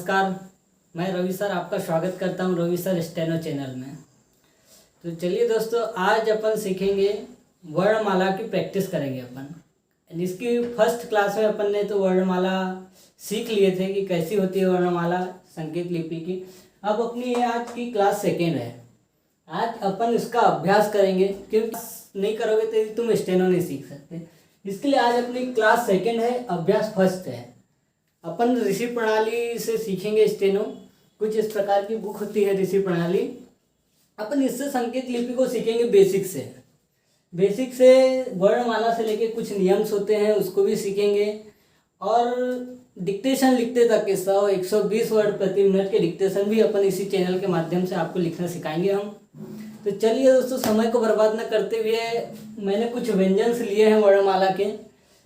नमस्कार। मैं रवि सर आपका स्वागत करता हूं रवि सर स्टेनो चैनल में। तो चलिए दोस्तों, आज अपन सीखेंगे वर्णमाला की प्रैक्टिस करेंगे अपन। इसकी फर्स्ट क्लास में अपन ने तो वर्णमाला सीख लिए थे कि कैसी होती है वर्णमाला संकेत लिपि की। अब अपनी ये आज की क्लास सेकेंड है। आज अपन इसका अभ्यास करेंगे, क्योंकि नहीं करोगे तो तुम स्टेनो नहीं सीख सकते। इसके लिए आज अपनी क्लास सेकेंड है, अभ्यास फर्स्ट है। अपन ऋषि प्रणाली से सीखेंगे स्टेनो। कुछ इस प्रकार की बुक होती है ऋषि प्रणाली। अपन इससे संकेत लिपि को सीखेंगे बेसिक से वर्णमाला से लेके कुछ नियम्स होते हैं उसको भी सीखेंगे। और डिक्टेशन लिखते तक के 100-120 वर्ड प्रति मिनट के डिक्टेशन भी अपन इसी चैनल के माध्यम से आपको लिखना सिखाएंगे हम। तो चलिए दोस्तों, समय को बर्बाद न करते हुए मैंने कुछ व्यंजन लिए हैं वर्णमाला के,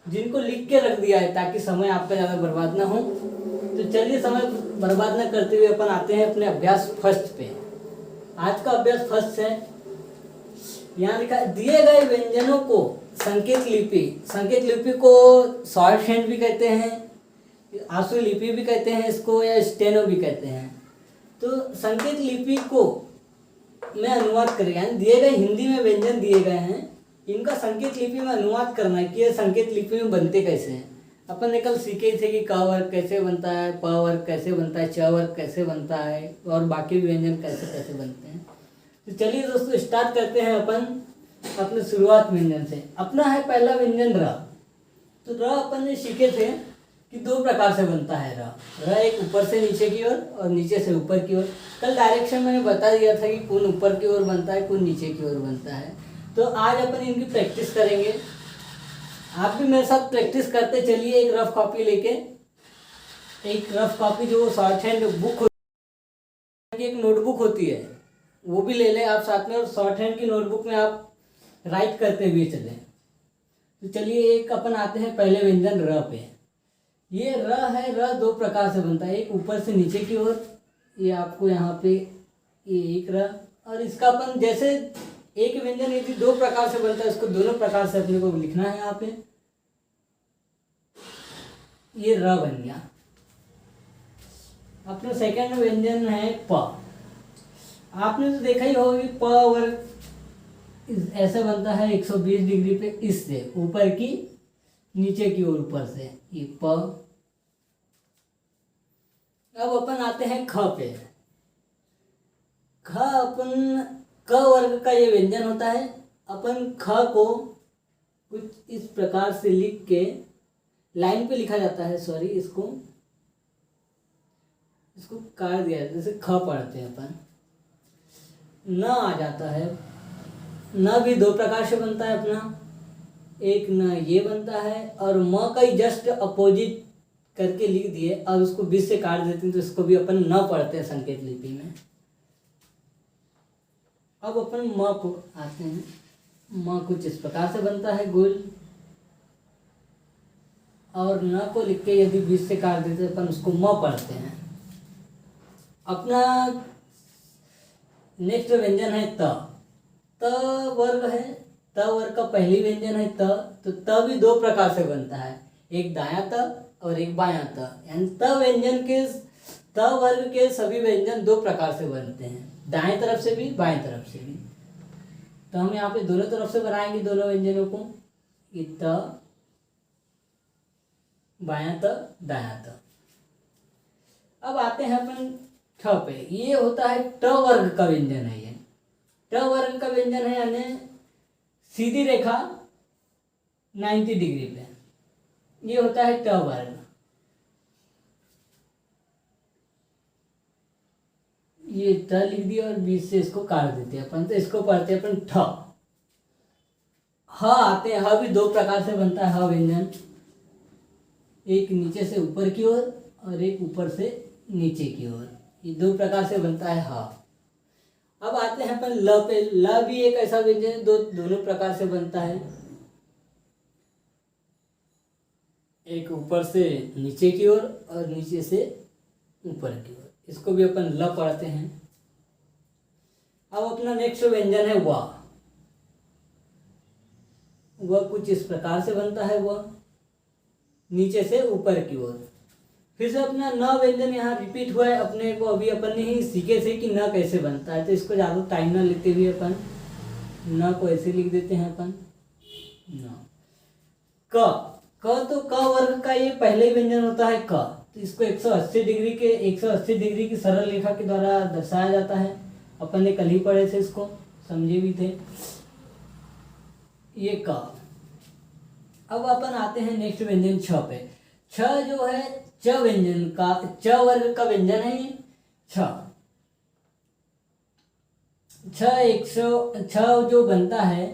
जिनको लिख के रख दिया है ताकि समय आपका ज़्यादा बर्बाद ना हो। तो चलिए समय बर्बाद न करते हुए अपन आते हैं अपने अभ्यास फर्स्ट पे। आज का अभ्यास फर्स्ट है। यहाँ लिखा दिए गए व्यंजनों को संकेत लिपि को शॉर्ट हैंड भी कहते हैं, आंसू लिपि भी कहते हैं इसको, या स्टेनो भी कहते हैं। तो संकेत लिपि को मैं अनुवाद करेगा, दिए गए हिंदी में व्यंजन दिए गए हैं, इनका संकेत लिपि में अनुवाद करना है कि ये संकेत लिपि में बनते कैसे हैं। अपन ने कल सीखे थे कि क वर्ग कैसे बनता है, प वर्ग कैसे बनता है, च वर्ग कैसे बनता है, और बाकी व्यंजन कैसे कैसे बनते हैं। तो चलिए दोस्तों, स्टार्ट करते हैं अपन अपने शुरुआत व्यंजन से। अपना है पहला व्यंजन र। तो र अपन ने सीखे थे कि दो प्रकार से बनता है र। एक ऊपर से नीचे की ओर और नीचे से ऊपर की ओर। कल डायरेक्शन मैंने बता दिया था कि कौन ऊपर की ओर बनता है, कौन नीचे की ओर बनता है। तो आज अपन इनकी प्रैक्टिस करेंगे। आप भी मेरे साथ प्रैक्टिस करते चलिए। एक रफ कॉपी लेके, एक रफ कॉपी जो शॉर्ट हैंड बुक होती है, एक नोटबुक होती है, वो भी ले लें आप साथ में। और शॉर्ट हैंड की नोटबुक में आप राइट करते हुए चलें। तो चलिए, एक अपन आते हैं पहले व्यंजन र पे। ये र है, र दो प्रकार से बनता है। एक ऊपर से नीचे की ओर, ये आपको यहाँ पे ये एक र। और इसका अपन जैसे एक व्यंजन यदि दो प्रकार से बनता है, इसको दोनों प्रकार से अपने को लिखना है। यहाँ पे ये र बन गया। अपना सेकंड व्यंजन है प। आपने तो देखा ही होगा कि प वर्ग ऐसे बनता है 120 डिग्री पे, इससे ऊपर की नीचे की ओर, ऊपर से ये प। अब अपन आते हैं ख पे। ख अपन क वर्ग का ये व्यंजन होता है। अपन ख को कुछ इस प्रकार से लिख के लाइन पे लिखा जाता है। सॉरी, इसको काट दिया है। जैसे ख पढ़ते हैं अपन। न आ जाता है। न भी दो प्रकार से बनता है अपना। एक न ये बनता है, और म का ही जस्ट अपोजिट करके लिख दिए और उसको बीच से काट देते हैं, तो इसको भी अपन न पढ़ते हैं संकेत लिपि में। अब अपन म को आते हैं। म कुछ इस प्रकार से बनता है, गोल। और न को लिख के यदि बीच से काट देते हैं, अपन उसको म पढ़ते हैं। अपना नेक्स्ट व्यंजन है त। त वर्ग है। त वर्ग का पहली व्यंजन है त। तो त भी दो प्रकार से बनता है, एक दायां त और एक बायां त। यानी त व्यंजन के, त वर्ग के सभी व्यंजन दो प्रकार से बनते हैं, दाएं तरफ से भी बाएं तरफ से भी। तो हम यहाँ पे दोनों तरफ से बनाएंगे दोनों व्यंजनों को। ये त, बायां त, दायां त। अब आते हैं अपन ठ पे। ये होता है ट वर्ग का व्यंजन है। ये ट वर्ग का व्यंजन है, यानी सीधी रेखा 90 डिग्री पे। ये होता है ट वर्ग। ये ट लिख दिया और बीच से इसको काट देते हैं अपन। तो इसको पढ़ते हैं अपन ठ। ह आते हैं। ह भी दो प्रकार से बनता है ह व्यंजन। एक नीचे से ऊपर की ओर और एक ऊपर से नीचे की ओर। ये दो प्रकार से बनता है ह। अब आते हैं अपन ल पे। ल भी एक ऐसा व्यंजन है, दोनों प्रकार से बनता है। एक ऊपर से नीचे की ओर और नीचे से ऊपर की ओर। इसको भी अपन ल पढ़ते हैं। अब अपना नेक्स्ट व्यंजन है व। वह कुछ इस प्रकार से बनता है, वह नीचे से ऊपर की ओर। फिर से अपना न व्यंजन यहाँ रिपीट हुआ है, अपने को अभी अपन ने ही सीखे थे कि न कैसे बनता है, तो इसको ज़्यादा टाइम ना लेते हुए अपन न को ऐसे लिख देते हैं अपन न। क तो क वर्ग का ये पहले ही व्यंजन होता है क, तो इसको 180 डिग्री की सरल रेखा के द्वारा दर्शाया जाता है। अपन ने कल ही पढ़े थे, इसको समझे भी थे ये क। अब अपन आते हैं नेक्स्ट व्यंजन छ पे। छ जो है च व्यंजन का, च वर्ग का व्यंजन है ये छ। छ जो बनता है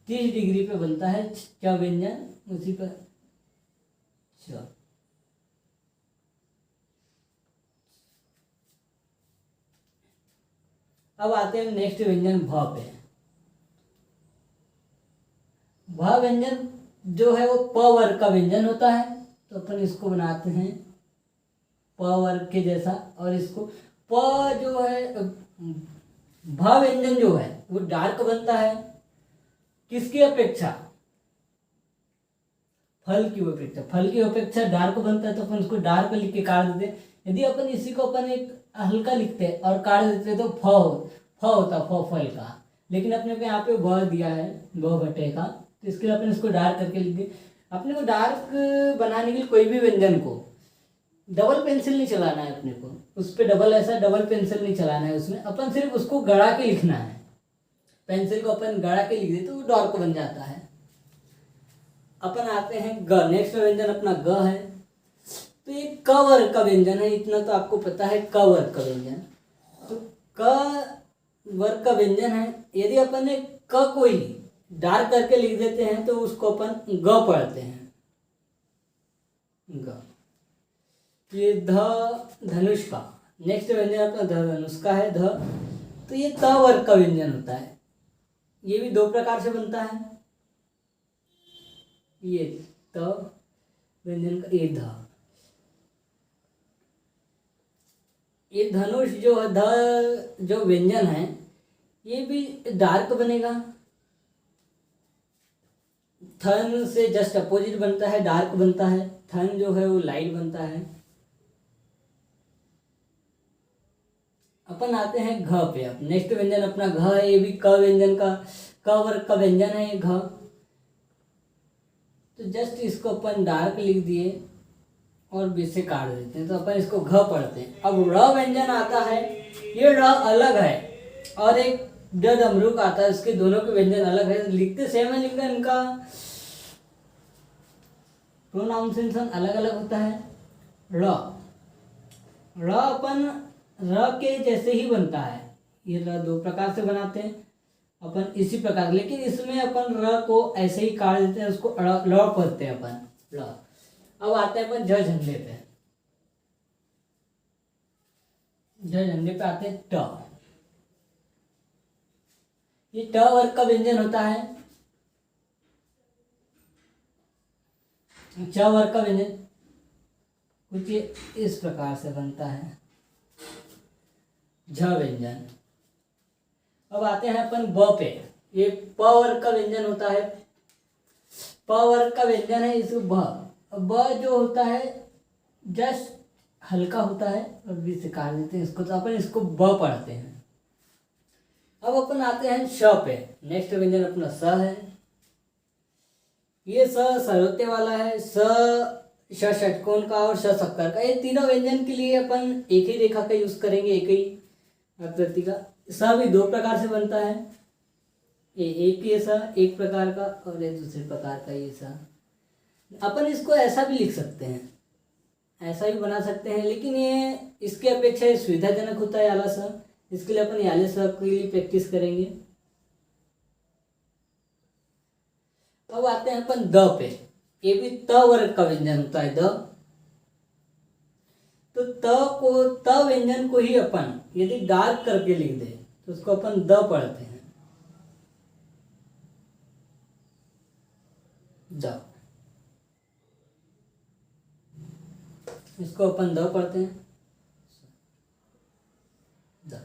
30 डिग्री पे बनता है च व्यंजन, उसी पर छ। अब आते हैं नेक्स्ट व्यंजन भ पे। भ व्यंजन जो है वो प वर्ग का व्यंजन होता है, तो अपन इसको बनाते हैं प वर्ग के जैसा। और इसको प जो है भ व्यंजन जो है वो डार्क बनता है, किसकी अपेक्षा? फल की अपेक्षा डार्क बनता है, तो अपन उसको डार्क लिख के काट देते हैं। यदि अपन इसी को अपन एक हल्का लिखते हैं और काट देते तो फ होता, फल का, लेकिन अपने को यहाँ पे ब दिया है, ब बटे का, तो इसके लिए अपन इसको डार्क करके लिख दिए। अपने को डार्क बनाने के लिए कोई भी व्यंजन को डबल पेंसिल नहीं चलाना है, अपने को उस पर डबल पेंसिल नहीं चलाना है, उसमें अपन सिर्फ उसको गड़ा के लिखना है। पेंसिल को अपन गड़ा के लिख दे तो वो डार्क बन जाता है। अपन आते हैं ग। नेक्स्ट व्यंजन अपना ग है, तो ये क वर्ग का व्यंजन है, इतना तो आपको पता है क वर्ग का व्यंजन। तो क वर्ग का व्यंजन है, यदि अपन ने क को ही डार्क करके लिख देते हैं तो उसको अपन ग पढ़ते हैं, ग। ये धनुष का नेक्स्ट व्यंजन अपना धनुष का है ध, तो ये त वर्ग का व्यंजन होता है। ये भी दो प्रकार से बनता है, ये त व्यंजन का ये ध। ये धनुष जो है ध जो व्यंजन है ये भी डार्क बनेगा, थन से जस्ट अपोजिट बनता है, डार्क बनता है। थन जो है वो लाइट बनता है। अपन आते हैं घ पे। अब नेक्स्ट व्यंजन अपना घ है, ये भी क व्यंजन का, क वर्ग का व्यंजन है ये घ। तो जस्ट इसको अपन डार्क लिख दिए और बीच से काट देते हैं, तो अपन इसको घ पढ़ते हैं। अब र व्यंजन आता है, ये र अलग है और एक ड डमरूक आता है, इसके दोनों के व्यंजन अलग है, लिखते सेम है लेकिन इनका प्रोनाउंसिएशन अलग अलग होता है। र अपन र के जैसे ही बनता है, ये र दो प्रकार से बनाते हैं अपन इसी प्रकार, लेकिन इसमें अपन र को ऐसे ही काट देते हैं, उसको ल पढ़ते हैं अपन ल। अब आते हैं अपन ज झंडे पे। ज झंडे पे आते हैं ट। ये ट वर्ग का व्यंजन होता है, च वर्ग का व्यंजन कुछ इस प्रकार से बनता है, झ व्यंजन। अब आते हैं अपन ब पे। ये प वर्ग का व्यंजन होता है, प वर्ग का व्यंजन है इसको ब जो होता है जस्ट हल्का होता है और बीच से काट देते हैं इसको, तो अपन इसको ब पढ़ते हैं। अब अपन आते हैं श पे। नेक्स्ट व्यंजन अपना स है, ये स सरवते वाला है, श षटकोण का और श शक्कर का। ये तीनों व्यंजन के लिए अपन एक ही रेखा का यूज करेंगे, एक ही आकृति का। स भी दो प्रकार से बनता है, एक ये स एक प्रकार का और एक दूसरे प्रकार का ये स। अपन इसको ऐसा भी लिख सकते हैं, ऐसा भी बना सकते हैं, लेकिन ये इसके अपेक्षा सुविधाजनक होता है याला स। इसके लिए अपन याले स के लिए प्रैक्टिस करेंगे। अब आते हैं अपन द पे। ये भी त वर्ग का व्यंजन होता है द। तो त व्यंजन को ही अपन यदि डार्क करके लिख दे तो उसको अपन द पढ़ते हैं, द। इसको अपन द पढ़ते हैं, द।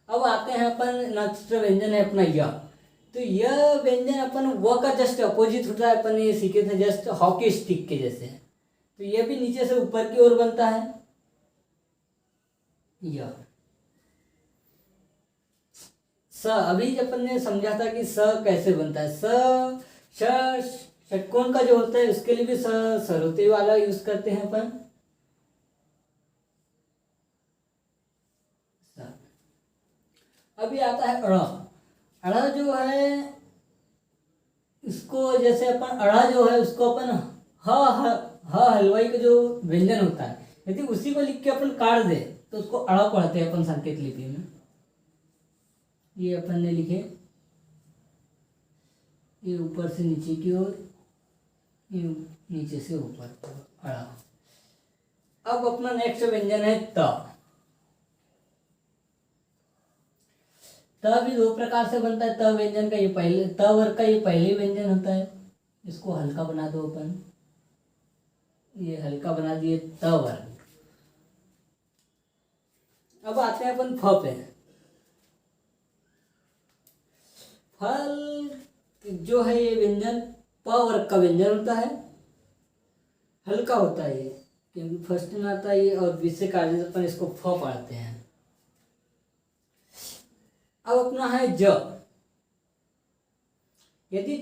अब आते हैं अपन नेक्स्ट व्यंजन है अपना य। तो यह व्यंजन अपन व का जस्ट अपोजिट होता है, अपन ये सीखे थे जस्ट हॉकी स्टिक के जैसे। तो ये भी नीचे से ऊपर की ओर बनता है य। स अभी जब अपन ने समझा था कि स कैसे बनता है। षटकोण का जो होता है उसके लिए भी सरोते वाला यूज करते हैं अपन। अभी आता है अड़ा। अड़ा जो है इसको जैसे अपन अड़ा जो है उसको अपन हलवाई का जो व्यंजन होता है यदि उसी को लिख के अपन काट दे तो उसको अड़ा पढ़ते हैं अपन संकेत लिपि में। ये अपन ने लिखे, ये ऊपर से नीचे की ओर, ये नीचे से ऊपर अड़ा। अब अपना नेक्स्ट व्यंजन है त। त भी दो प्रकार से बनता है। त व्यंजन का ये पहले, त वर्ग का ये पहले व्यंजन होता है। इसको हल्का बना दो अपन, ये हल्का बना दिए त वर्ग। अब आते हैं अपन फ पे। फल जो है ये व्यंजन प वर्ग का व्यंजन होता है, हल्का होता है ये, क्योंकि फर्स्ट में आता है ये और बीच से काटने से अपन इसको फ पढ़ते हैं। अब अपना है ज। यदि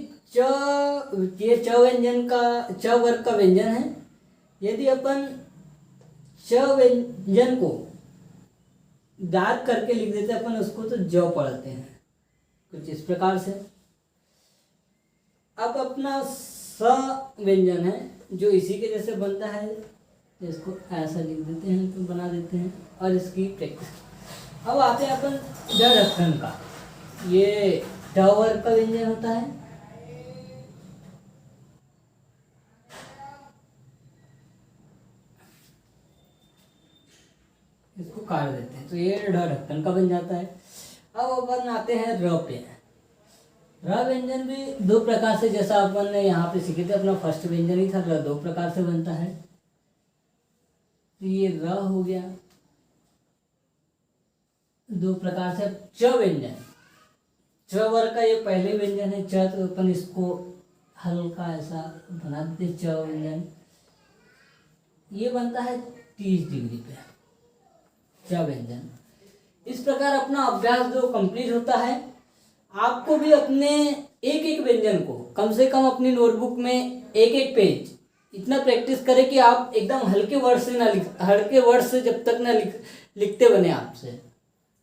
ये च व्यंजन का, च वर्ग का व्यंजन है। यदि अपन च व्यंजन को दाग करके लिख देते हैं अपन उसको तो ज पढ़ते हैं कुछ इस प्रकार से। अब अपना स व्यंजन है जो इसी के जैसे बनता है, इसको ऐसा लिख देते हैं तो बना देते हैं और इसकी प्रैक्टिस। अब आते हैं अपन ड ढक्कन का। ये ड वर्ग का व्यंजन होता है। इसको काट देते हैं तो ये ड ढक्कन का बन जाता है। अब अपन आते हैं र पे। र व्यंजन भी दो प्रकार से, जैसा अपन ने यहाँ पे सीखे थे, अपना फर्स्ट व्यंजन ही था र, दो प्रकार से बनता है। तो ये र हो गया दो प्रकार से। च व्यंजन, च वर्ग का ये पहले व्यंजन है च, तो अपन इसको हल्का ऐसा बना देते च व्यंजन। ये बनता है 30 डिग्री पे च व्यंजन। इस प्रकार अपना अभ्यास जो कंप्लीट होता है, आपको भी अपने एक एक व्यंजन को कम से कम अपनी नोटबुक में एक एक पेज इतना प्रैक्टिस करें कि आप एकदम हल्के वर्ड से हल्के वर्ड से जब तक ना लिखते बने आपसे,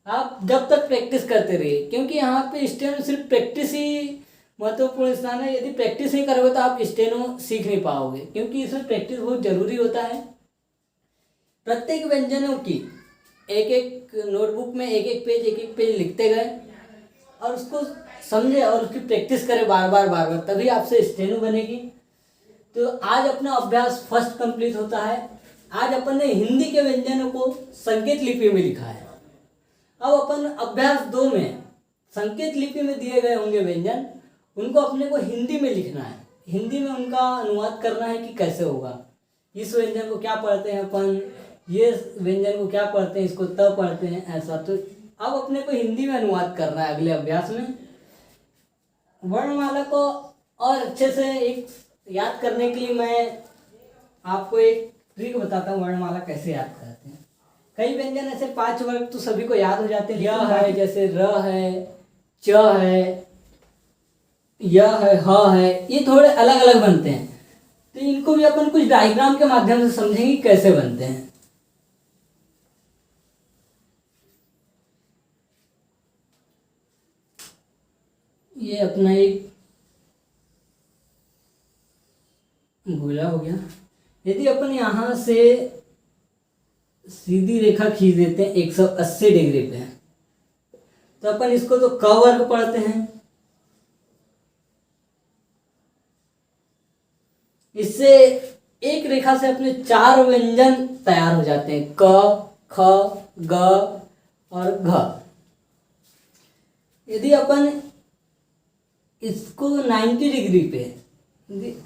आप जब तक प्रैक्टिस करते रहिए। क्योंकि यहाँ पे स्टेनो सिर्फ प्रैक्टिस ही महत्वपूर्ण स्थान है। यदि प्रैक्टिस नहीं करोगे तो आप स्टेनो सीख नहीं पाओगे, क्योंकि इसमें प्रैक्टिस बहुत जरूरी होता है। प्रत्येक व्यंजनों की एक एक नोटबुक में एक एक पेज लिखते गए और उसको समझे और उसकी प्रैक्टिस करें बार बार, तभी आपसे स्टेनो बनेगी। तो आज अपना अभ्यास फर्स्ट कंप्लीट होता है। आज अपन ने हिंदी के व्यंजनों को संकेत लिपि में लिखा है। अब अपन अभ्यास 2 में संकेत लिपि में दिए गए होंगे व्यंजन, उनको अपने को हिंदी में लिखना है, हिंदी में उनका अनुवाद करना है कि कैसे होगा। इस व्यंजन को क्या पढ़ते हैं अपन, ये व्यंजन को क्या पढ़ते हैं, इसको त पढ़ते हैं, ऐसा। तो अब अपने को हिंदी में अनुवाद करना है अगले अभ्यास में। वर्णमाला को और अच्छे से एक याद करने के लिए मैं आपको एक ट्रिक बताता हूँ, वर्णमाला कैसे याद करते हैं। कई व्यंजन ऐसे 5 वर्ग तो सभी को याद हो जाते हैं। य है, जैसे र है, च है, य है, ह है, ये थोड़े अलग अलग बनते हैं। तो इनको भी अपन कुछ डायग्राम के माध्यम से समझेंगे कैसे बनते हैं। ये अपना एक गोला हो गया। यदि अपन यहाँ से सीधी रेखा खींच देते हैं 180 डिग्री पे, तो अपन इसको तो क वर्ग पढ़ते हैं। इससे एक रेखा से अपने 4 व्यंजन तैयार हो जाते हैं, क, ख, ग और घ। यदि अपन इसको 90 डिग्री पे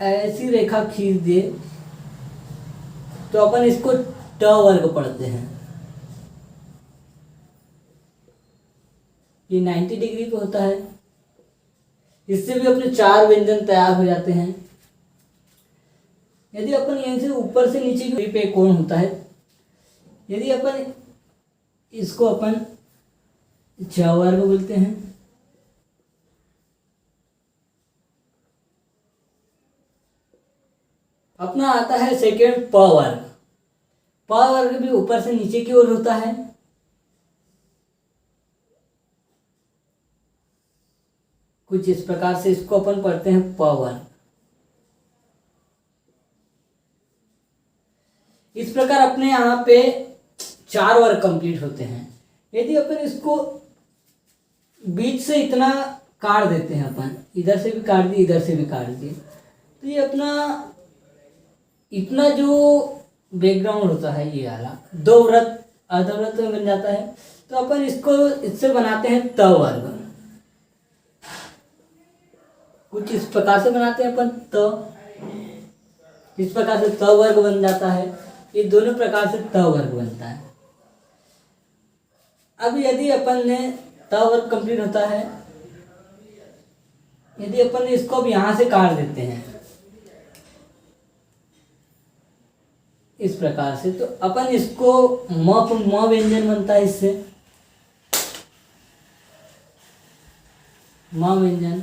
ऐसी रेखा खींच दे तो अपन इसको ट वर्ग पढ़ते हैं। ये 90 डिग्री पे होता है। इससे भी अपने 4 व्यंजन तैयार हो जाते हैं। यदि अपन यहीं से ऊपर से नीचे की पे कोण होता है, यदि अपन इसको अपन च वर्ग बोलते हैं। अपना आता है सेकेंड प वर्ग। प वर्ग भी ऊपर से नीचे की ओर होता है। कुछ इस प्रकार से इसको अपन पढ़ते हैं प वर्ग। इस प्रकार अपने यहाँ पे 4 वर्ग कंप्लीट होते हैं। यदि अपन इसको बीच से इतना काट देते हैं, अपन इधर से भी काट दिए, इधर से भी काट दिए, तो ये अपना इतना जो बैकग्राउंड होता है ये वाला 2 वृत्त अर्धवृत्त में बन जाता है। तो अपन इसको इससे बनाते हैं त वर्ग। कुछ इस प्रकार से बनाते हैं अपन त, इस प्रकार से त वर्ग बन जाता है। ये दोनों प्रकार से त वर्ग बनता है। अब यदि अपन ने त वर्ग कंप्लीट होता है, यदि अपन इसको अब यहां से काट देते हैं इस प्रकार से, तो अपन इसको म व्यंजन बनता है। इससे म व्यंजन,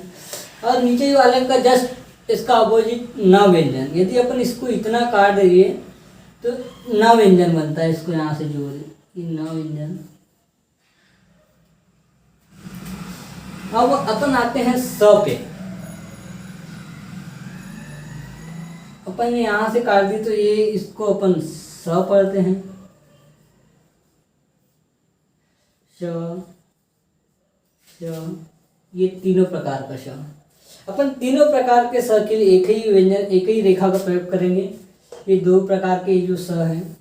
और नीचे वाले का जस्ट इसका अपोजिट न व्यंजन। यदि अपन इसको इतना काट देंगे तो न व्यंजन बनता है। इसको यहाँ से जोड़ न व्यंजन। अब अपन आते हैं स पे। अपन यहाँ से काट दी तो ये इसको अपन स पढ़ते हैं। श, ये तीनों प्रकार का श। अपन तीनों प्रकार के स के लिए एक ही व्यंजन, एक ही रेखा का प्रयोग करेंगे। ये 2 प्रकार के जो स हैं।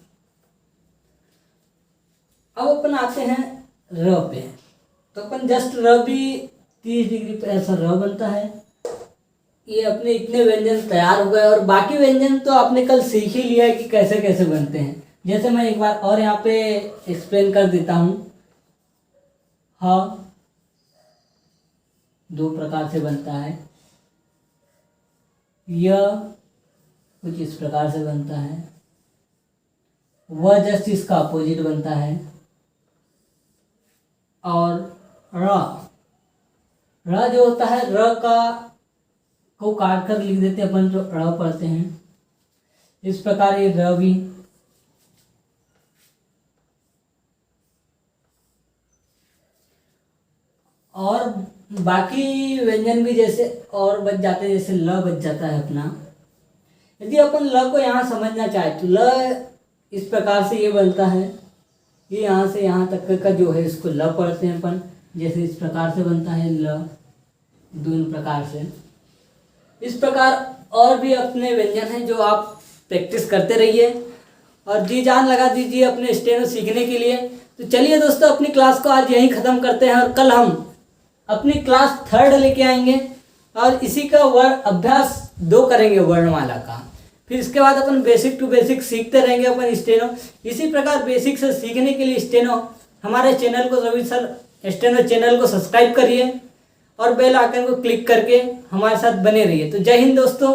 अब अपन आते हैं र पे। तो अपन जस्ट र भी 30 डिग्री पे ऐसा र बनता है। ये अपने इतने व्यंजन तैयार हो गए, और बाकी व्यंजन तो आपने कल सीख ही लिया है कि कैसे कैसे बनते हैं। जैसे मैं एक बार और यहाँ पे एक्सप्लेन कर देता हूँ। हाँ, 2 प्रकार से बनता है। यह कुछ इस प्रकार से बनता है। वह जस्ट इसका अपोजिट बनता है। और र जो होता है, र का को काट कर लिख देते हैं अपन, जो र पढ़ते हैं। इस प्रकार ये र भी। और बाकी व्यंजन भी जैसे और बच जाते हैं, जैसे ल बच जाता है अपना। यदि अपन ल को यहाँ समझना चाहे तो ल इस प्रकार से ये बनता है। ये यहाँ से यहाँ तक का जो है इसको ल पढ़ते हैं अपन। जैसे इस प्रकार से बनता है ल, दोनों प्रकार से। इस प्रकार और भी अपने व्यंजन हैं जो आप प्रैक्टिस करते रहिए और जी जान लगा दीजिए अपने स्टेनो सीखने के लिए। तो चलिए दोस्तों, अपनी क्लास को आज यहीं ख़त्म करते हैं, और कल हम अपनी क्लास 3rd लेके आएंगे और इसी का अभ्यास 2 करेंगे वर्णमाला का। फिर इसके बाद अपन बेसिक टू बेसिक सीखते रहेंगे अपन स्टेनो। इसी प्रकार बेसिक से सीखने के लिए स्टेनो हमारे चैनल को, रवि सर स्टेनो चैनल को सब्सक्राइब करिए और बेल आइकन को क्लिक करके हमारे साथ बने रहिए। तो जय हिंद दोस्तों।